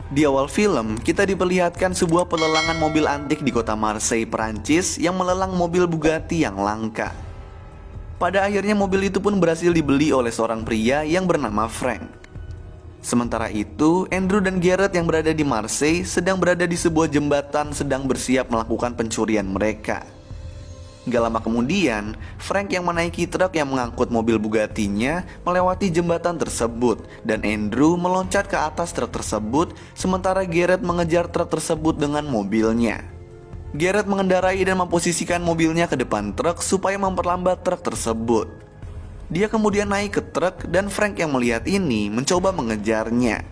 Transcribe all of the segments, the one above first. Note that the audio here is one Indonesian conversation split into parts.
Di awal film, kita diperlihatkan sebuah pelelangan mobil antik di kota Marseille, Perancis yang melelang mobil Bugatti yang langka. Pada akhirnya mobil itu pun berhasil dibeli oleh seorang pria yang bernama Frank. Sementara itu, Andrew dan Gareth yang berada di Marseille sedang berada di sebuah jembatan sedang bersiap melakukan pencurian mereka. Gak lama kemudian, Frank yang menaiki truk yang mengangkut mobil Bugatti-nya melewati jembatan tersebut dan Andrew meloncat ke atas truk tersebut sementara Gareth mengejar truk tersebut dengan mobilnya. Gareth mengendarai dan memposisikan mobilnya ke depan truk supaya memperlambat truk tersebut. Dia kemudian naik ke truk dan Frank yang melihat ini mencoba mengejarnya.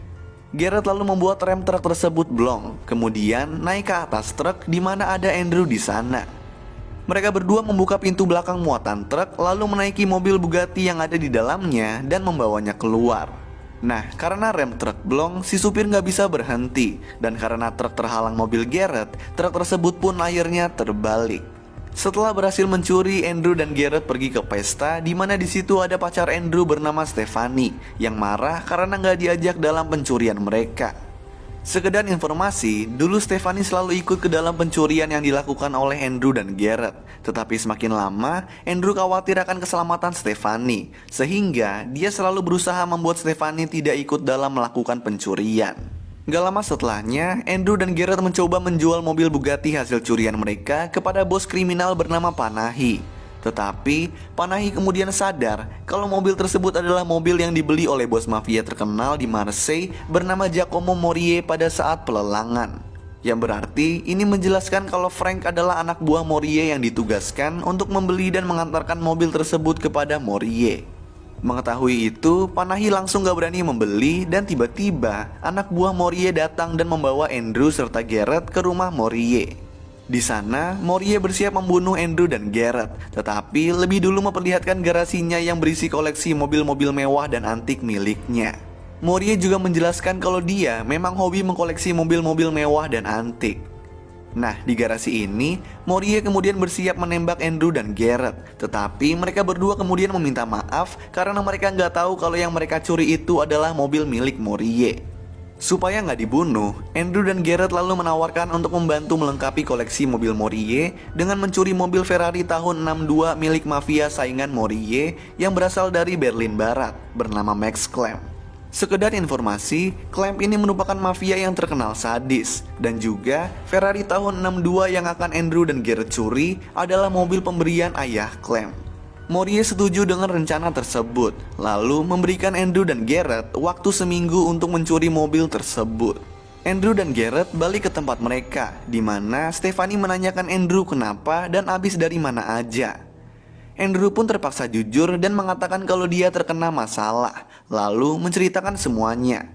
Gareth lalu membuat rem truk tersebut blong, kemudian naik ke atas truk di mana ada Andrew di sana. Mereka berdua membuka pintu belakang muatan truk lalu menaiki mobil Bugatti yang ada di dalamnya dan membawanya keluar. Nah, karena rem truk blong, si supir nggak bisa berhenti. Dan karena truk terhalang mobil Gareth, truk tersebut pun akhirnya terbalik. Setelah berhasil mencuri, Andrew dan Gareth pergi ke pesta di mana di situ ada pacar Andrew bernama Stephanie yang marah karena nggak diajak dalam pencurian mereka. Sekedar informasi, dulu Stephanie selalu ikut ke dalam pencurian yang dilakukan oleh Andrew dan Gareth. Tetapi semakin lama, Andrew khawatir akan keselamatan Stephanie, sehingga dia selalu berusaha membuat Stephanie tidak ikut dalam melakukan pencurian. Gak lama setelahnya, Andrew dan Gareth mencoba menjual mobil Bugatti hasil curian mereka kepada bos kriminal bernama Panahi. Tetapi, Panahi kemudian sadar kalau mobil tersebut adalah mobil yang dibeli oleh bos mafia terkenal di Marseille bernama Giacomo Morier pada saat pelelangan. Yang berarti ini menjelaskan kalau Frank adalah anak buah Morier yang ditugaskan untuk membeli dan mengantarkan mobil tersebut kepada Morier. Mengetahui itu, Panahi langsung gak berani membeli dan tiba-tiba anak buah Morier datang dan membawa Andrew serta Gareth ke rumah Morier. Di sana, Morier bersiap membunuh Andrew dan Gareth, tetapi lebih dulu memperlihatkan garasinya yang berisi koleksi mobil-mobil mewah dan antik miliknya. Morier juga menjelaskan kalau dia memang hobi mengkoleksi mobil-mobil mewah dan antik. Nah, di garasi ini, Morier kemudian bersiap menembak Andrew dan Gareth, tetapi mereka berdua kemudian meminta maaf karena mereka nggak tahu kalau yang mereka curi itu adalah mobil milik Morier. Supaya nggak dibunuh, Andrew dan Gareth lalu menawarkan untuk membantu melengkapi koleksi mobil Morier dengan mencuri mobil Ferrari tahun 62 milik mafia saingan Morier yang berasal dari Berlin Barat bernama Max Clamp. Sekedar informasi, Clamp ini merupakan mafia yang terkenal sadis. Dan juga Ferrari tahun 62 yang akan Andrew dan Gareth curi adalah mobil pemberian ayah Clamp. Morier setuju dengan rencana tersebut, lalu memberikan Andrew dan Gareth waktu seminggu untuk mencuri mobil tersebut. Andrew dan Gareth balik ke tempat mereka, di mana Stephanie menanyakan Andrew kenapa dan habis dari mana aja. Andrew pun terpaksa jujur dan mengatakan kalau dia terkena masalah, lalu menceritakan semuanya.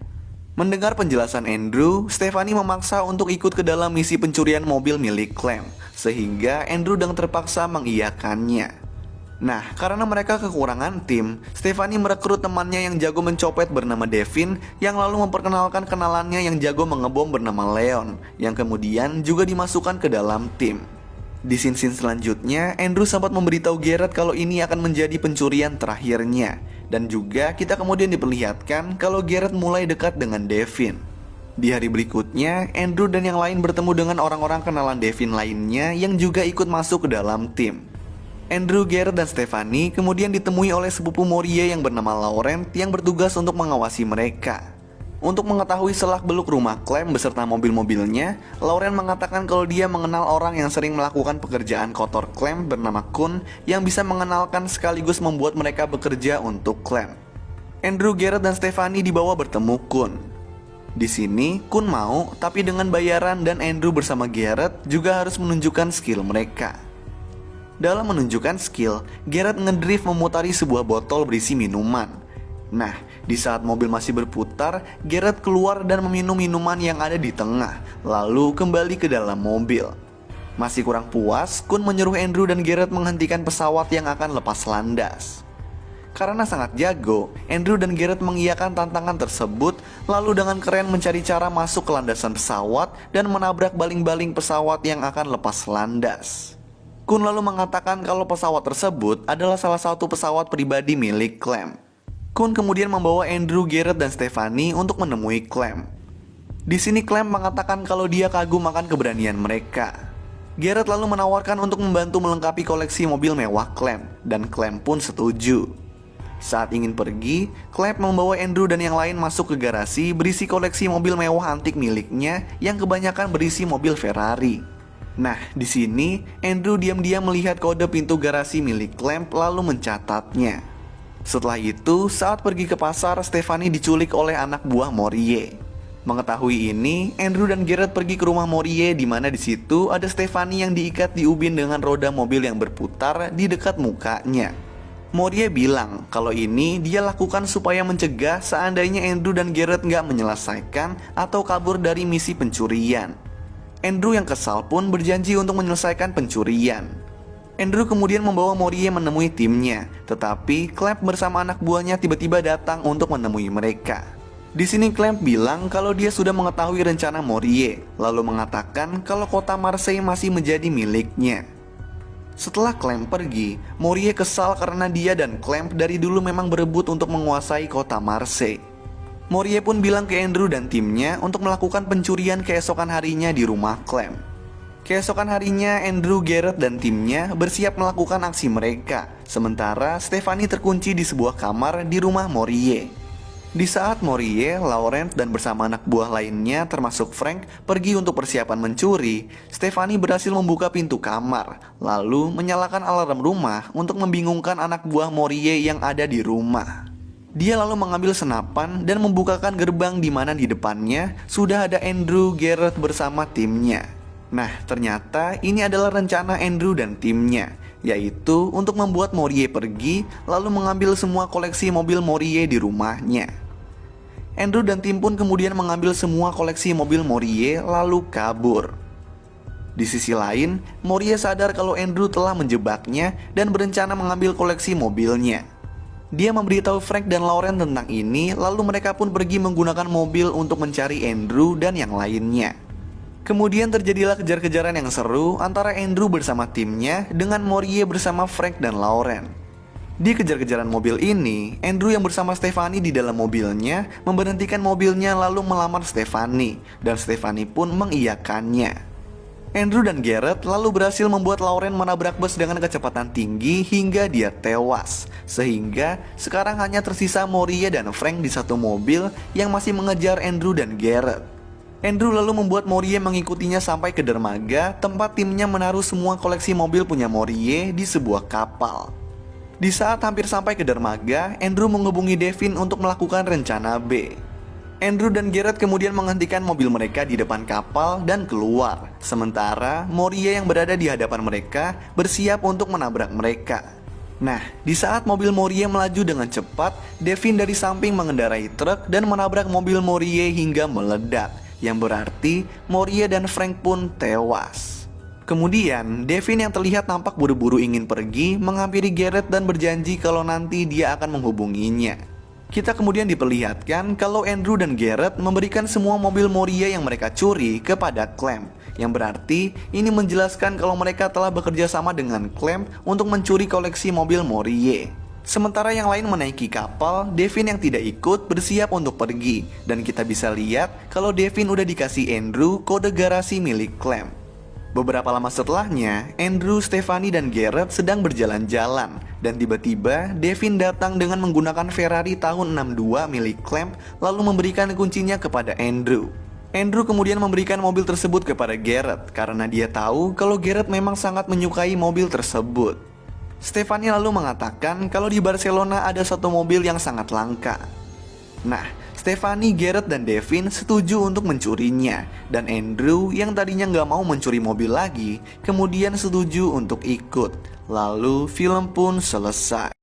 Mendengar penjelasan Andrew, Stephanie memaksa untuk ikut ke dalam misi pencurian mobil milik Clamp, sehingga Andrew dengan terpaksa mengiyakannya. Nah, karena mereka kekurangan tim, Stephanie merekrut temannya yang jago mencopet bernama Devin, yang lalu memperkenalkan kenalannya yang jago mengebom bernama Leon, yang kemudian juga dimasukkan ke dalam tim. Di scene-scene selanjutnya, Andrew sempat memberitahu Gareth kalau ini akan menjadi pencurian terakhirnya. Dan juga kita kemudian diperlihatkan kalau Gareth mulai dekat dengan Devin. Di hari berikutnya, Andrew dan yang lain bertemu dengan orang-orang kenalan Devin lainnya yang juga ikut masuk ke dalam tim. Andrew, Gareth, dan Stephanie kemudian ditemui oleh sepupu Morier yang bernama Laurent yang bertugas untuk mengawasi mereka. Untuk mengetahui selak-beluk rumah Clamp beserta mobil-mobilnya, Laurent mengatakan kalau dia mengenal orang yang sering melakukan pekerjaan kotor Clamp bernama Kun yang bisa mengenalkan sekaligus membuat mereka bekerja untuk Clamp. Andrew, Gareth, dan Stephanie dibawa bertemu Kun. Di sini, Kun mau, tapi dengan bayaran dan Andrew bersama Gareth juga harus menunjukkan skill mereka. Dalam menunjukkan skill, Gareth ngedrift memutari sebuah botol berisi minuman. Nah, di saat mobil masih berputar, Gareth keluar dan meminum minuman yang ada di tengah, lalu kembali ke dalam mobil. Masih kurang puas, Kun menyuruh Andrew dan Gareth menghentikan pesawat yang akan lepas landas. Karena sangat jago, Andrew dan Gareth mengiyakan tantangan tersebut, lalu dengan keren mencari cara masuk ke landasan pesawat dan menabrak baling-baling pesawat yang akan lepas landas. Kun lalu mengatakan kalau pesawat tersebut adalah salah satu pesawat pribadi milik Clamp. Kun kemudian membawa Andrew, Gareth, dan Stephanie untuk menemui Clamp. Di sini Clamp mengatakan kalau dia kagum akan keberanian mereka. Garrett lalu menawarkan untuk membantu melengkapi koleksi mobil mewah Clamp, dan Clamp pun setuju. Saat ingin pergi, Clamp membawa Andrew dan yang lain masuk ke garasi berisi koleksi mobil mewah antik miliknya yang kebanyakan berisi mobil Ferrari. Nah, di sini Andrew diam-diam melihat kode pintu garasi milik Clamp lalu mencatatnya. Setelah itu, saat pergi ke pasar, Stephanie diculik oleh anak buah Morier. Mengetahui ini, Andrew dan Garrett pergi ke rumah Morier di mana di situ ada Stephanie yang diikat di ubin dengan roda mobil yang berputar di dekat mukanya. Morier bilang kalau ini dia lakukan supaya mencegah seandainya Andrew dan Garrett nggak menyelesaikan atau kabur dari misi pencurian. Andrew yang kesal pun berjanji untuk menyelesaikan pencurian. Andrew kemudian membawa Morier menemui timnya, tetapi Clamp bersama anak buahnya tiba-tiba datang untuk menemui mereka. Di sini Clamp bilang kalau dia sudah mengetahui rencana Morier, lalu mengatakan kalau kota Marseille masih menjadi miliknya. Setelah Clamp pergi, Morier kesal karena dia dan Clamp dari dulu memang berebut untuk menguasai kota Marseille. Morier pun bilang ke Andrew dan timnya untuk melakukan pencurian keesokan harinya di rumah Clamp. Keesokan harinya, Andrew, Garrett, dan timnya bersiap melakukan aksi mereka, sementara Stephanie terkunci di sebuah kamar di rumah Morier. Di saat Morier, Laurent, dan bersama anak buah lainnya termasuk Frank pergi untuk persiapan mencuri, Stephanie berhasil membuka pintu kamar, lalu menyalakan alarm rumah untuk membingungkan anak buah Morier yang ada di rumah. Dia lalu mengambil senapan dan membukakan gerbang di mana di depannya sudah ada Andrew, Garrett bersama timnya. Nah, ternyata ini adalah rencana Andrew dan timnya, yaitu untuk membuat Morier pergi lalu mengambil semua koleksi mobil Morier di rumahnya. Andrew dan tim pun kemudian mengambil semua koleksi mobil Morier lalu kabur. Di sisi lain, Morier sadar kalau Andrew telah menjebaknya dan berencana mengambil koleksi mobilnya. Dia memberitahu Frank dan Laurent tentang ini, lalu mereka pun pergi menggunakan mobil untuk mencari Andrew dan yang lainnya. Kemudian terjadilah kejar-kejaran yang seru antara Andrew bersama timnya dengan Morier bersama Frank dan Laurent. Di kejar-kejaran mobil ini, Andrew yang bersama Stephanie di dalam mobilnya memberhentikan mobilnya lalu melamar Stephanie, dan Stephanie pun mengiyakannya. Andrew dan Garrett lalu berhasil membuat Laurent menabrak bus dengan kecepatan tinggi hingga dia tewas, sehingga sekarang hanya tersisa Morier dan Frank di satu mobil yang masih mengejar Andrew dan Garrett. Andrew lalu membuat Morier mengikutinya sampai ke dermaga tempat timnya menaruh semua koleksi mobil punya Morier di sebuah kapal. Di saat hampir sampai ke dermaga, Andrew menghubungi Devin untuk melakukan rencana B. Andrew dan Garrett kemudian menghentikan mobil mereka di depan kapal dan keluar, sementara Morier yang berada di hadapan mereka bersiap untuk menabrak mereka. Nah, di saat mobil Morier melaju dengan cepat, Devin dari samping mengendarai truk dan menabrak mobil Morier hingga meledak, yang berarti Morier dan Frank pun tewas. Kemudian, Devin yang terlihat nampak buru-buru ingin pergi menghampiri Garrett dan berjanji kalau nanti dia akan menghubunginya. Kita kemudian diperlihatkan kalau Andrew dan Garrett memberikan semua mobil Morier yang mereka curi kepada Clamp, yang berarti ini menjelaskan kalau mereka telah bekerja sama dengan Clamp untuk mencuri koleksi mobil Morier. Sementara yang lain menaiki kapal, Devin yang tidak ikut bersiap untuk pergi, dan kita bisa lihat kalau Devin udah dikasih Andrew kode garasi milik Clamp. Beberapa lama setelahnya, Andrew, Stephanie, dan Garrett sedang berjalan-jalan, dan tiba-tiba Devin datang dengan menggunakan Ferrari tahun 62 milik Clamp lalu memberikan kuncinya kepada Andrew. Andrew kemudian memberikan mobil tersebut kepada Garrett karena dia tahu kalau Garrett memang sangat menyukai mobil tersebut. Stephanie lalu mengatakan kalau di Barcelona ada satu mobil yang sangat langka. Nah, Stephanie, Garrett, dan Devin setuju untuk mencurinya, dan Andrew yang tadinya nggak mau mencuri mobil lagi kemudian setuju untuk ikut. Lalu film pun selesai.